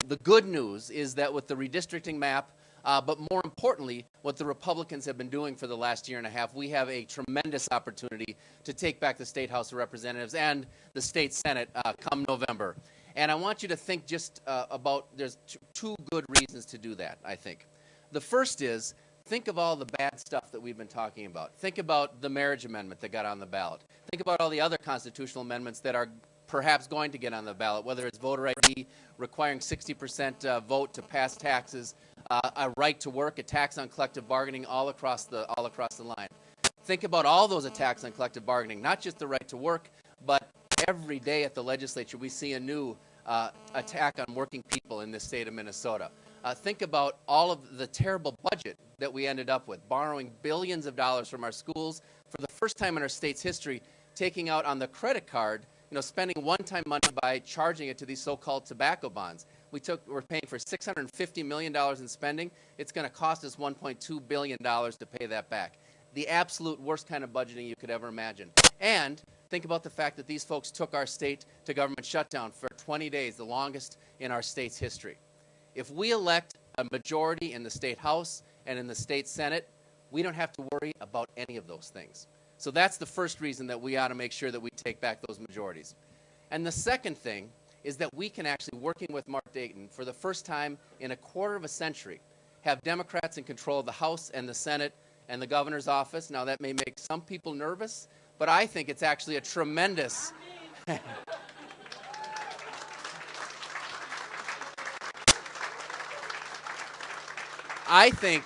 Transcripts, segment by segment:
The good news is that with the redistricting map, but more importantly, what the Republicans have been doing for the last year and a half, we have a tremendous opportunity to take back the State House of Representatives and the State Senate come November. And I want you to think just about, there's two good reasons to do that, I think. The first is, think of all the bad stuff that we've been talking about. Think about the marriage amendment that got on the ballot. Think about all the other constitutional amendments that are perhaps going to get on the ballot, whether it's voter ID, requiring 60% vote to pass taxes, a right to work, a tax on collective bargaining, all across the line. Think about all those attacks on collective bargaining, not just the right to work, but every day at the legislature we see a new attack on working people in this state of Minnesota. Think about all of the terrible budget that we ended up with, borrowing billions of dollars from our schools for the first time in our state's history, taking out on the credit card, spending one-time money by charging it to these so-called tobacco bonds. We're paying for $650 million in spending. It's going to cost us $1.2 billion to pay that back. The absolute worst kind of budgeting you could ever imagine. And think about the fact that these folks took our state to government shutdown for 20 days, the longest in our state's history. If we elect a majority in the State House and in the State Senate, we don't have to worry about any of those things. So that's the first reason that we ought to make sure that we take back those majorities. And the second thing is that we can actually, working with Mark Dayton, for the first time in a quarter of a century, have Democrats in control of the House and the Senate and the governor's office. Now, that may make some people nervous, but I think it's actually a tremendous... I think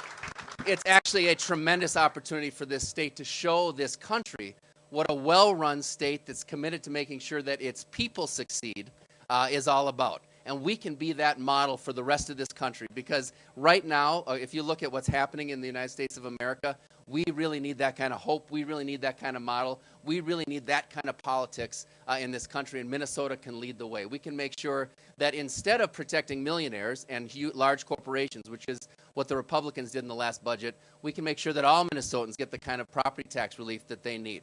it's actually a tremendous opportunity for this state to show this country what a well-run state that's committed to making sure that its people succeed is all about. And we can be that model for the rest of this country, because right now, if you look at what's happening in the United States of America, we really need that kind of hope. We really need that kind of model. We really need that kind of politics in this country, and Minnesota can lead the way. We can make sure that instead of protecting millionaires and large corporations, which is what the Republicans did in the last budget, we can make sure that all Minnesotans get the kind of property tax relief that they need.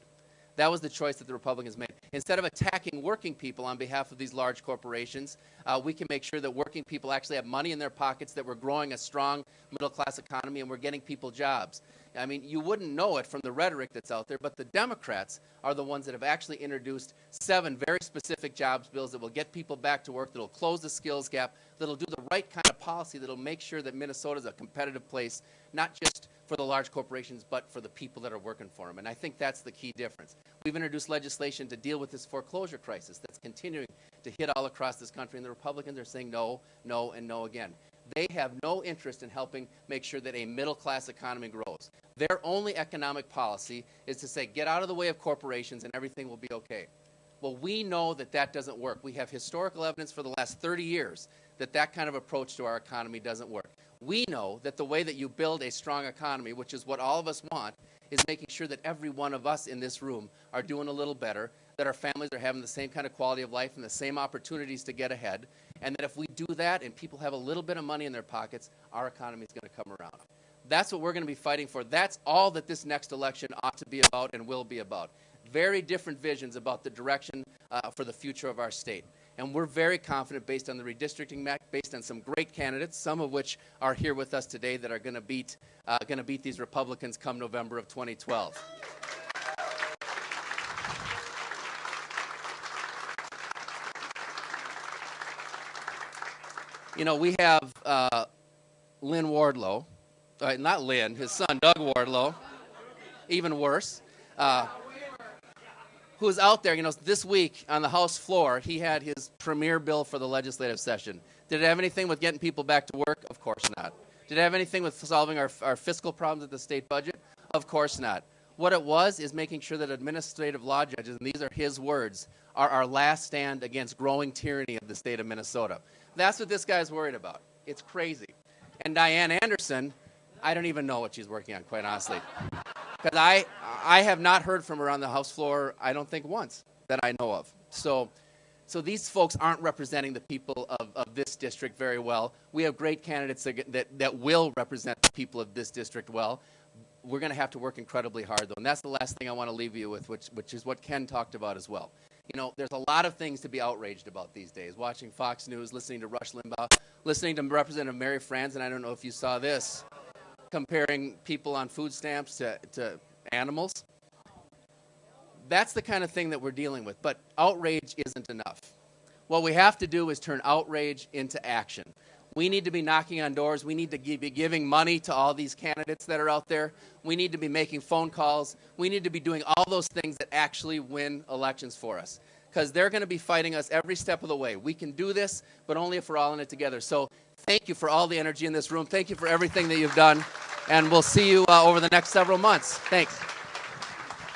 That was the choice that the Republicans made. Instead of attacking working people on behalf of these large corporations, we can make sure that working people actually have money in their pockets, that we're growing a strong middle-class economy, and we're getting people jobs. I mean, you wouldn't know it from the rhetoric that's out there, but the Democrats are the ones that have actually introduced 7 very specific jobs bills that will get people back to work, that will close the skills gap, that will do the right kind of policy, that will make sure that Minnesota is a competitive place, not just for the large corporations, but for the people that are working for them. And I think that's the key difference. We've introduced legislation to deal with this foreclosure crisis that's continuing to hit all across this country, and the Republicans are saying no, no, and no again. They have no interest in helping make sure that a middle-class economy grows. Their only economic policy is to say, get out of the way of corporations and everything will be okay. Well, we know that that doesn't work. We have historical evidence for the last 30 years that that kind of approach to our economy doesn't work. We know that the way that you build a strong economy, which is what all of us want, is making sure that every one of us in this room are doing a little better, that our families are having the same kind of quality of life and the same opportunities to get ahead, and that if we do that and people have a little bit of money in their pockets, our economy is going to come around. That's what we're going to be fighting for. That's all that this next election ought to be about and will be about. Very different visions about the direction for the future of our state. And we're very confident, based on the redistricting map, based on some great candidates, some of which are here with us today, that are going to beat these Republicans come November of 2012. You know, we have Lynn Wardlow, not Lynn, his son Doug Wardlow, even worse, who's out there. You know, this week on the House floor, he had his premier bill for the legislative session. Did it have anything with getting people back to work? Of course not. Did it have anything with solving our fiscal problems at the state budget? Of course not. What it was is making sure that administrative law judges, and these are his words, are our last stand against growing tyranny of the state of Minnesota. That's what this guy's worried about. It's crazy. And Diane Anderson, I don't even know what she's working on, quite honestly. Because I have not heard from her on the House floor, I don't think once, that I know of. So these folks aren't representing the people of this district very well. We have great candidates that will represent the people of this district well. We're going to have to work incredibly hard, though. And that's the last thing I want to leave you with, which is what Ken talked about as well. You know, there's a lot of things to be outraged about these days. Watching Fox News, listening to Rush Limbaugh, listening to Representative Mary Franz, and I don't know if you saw this, comparing people on food stamps to animals. That's the kind of thing that we're dealing with, but outrage isn't enough. What we have to do is turn outrage into action. We need to be knocking on doors. We need to be giving money to all these candidates that are out there. We need to be making phone calls. We need to be doing all those things that actually win elections for us, because they're going to be fighting us every step of the way. We can do this, but only if we're all in it together. So thank you for all the energy in this room. Thank you for everything that you've done, and we'll see you over the next several months. Thanks.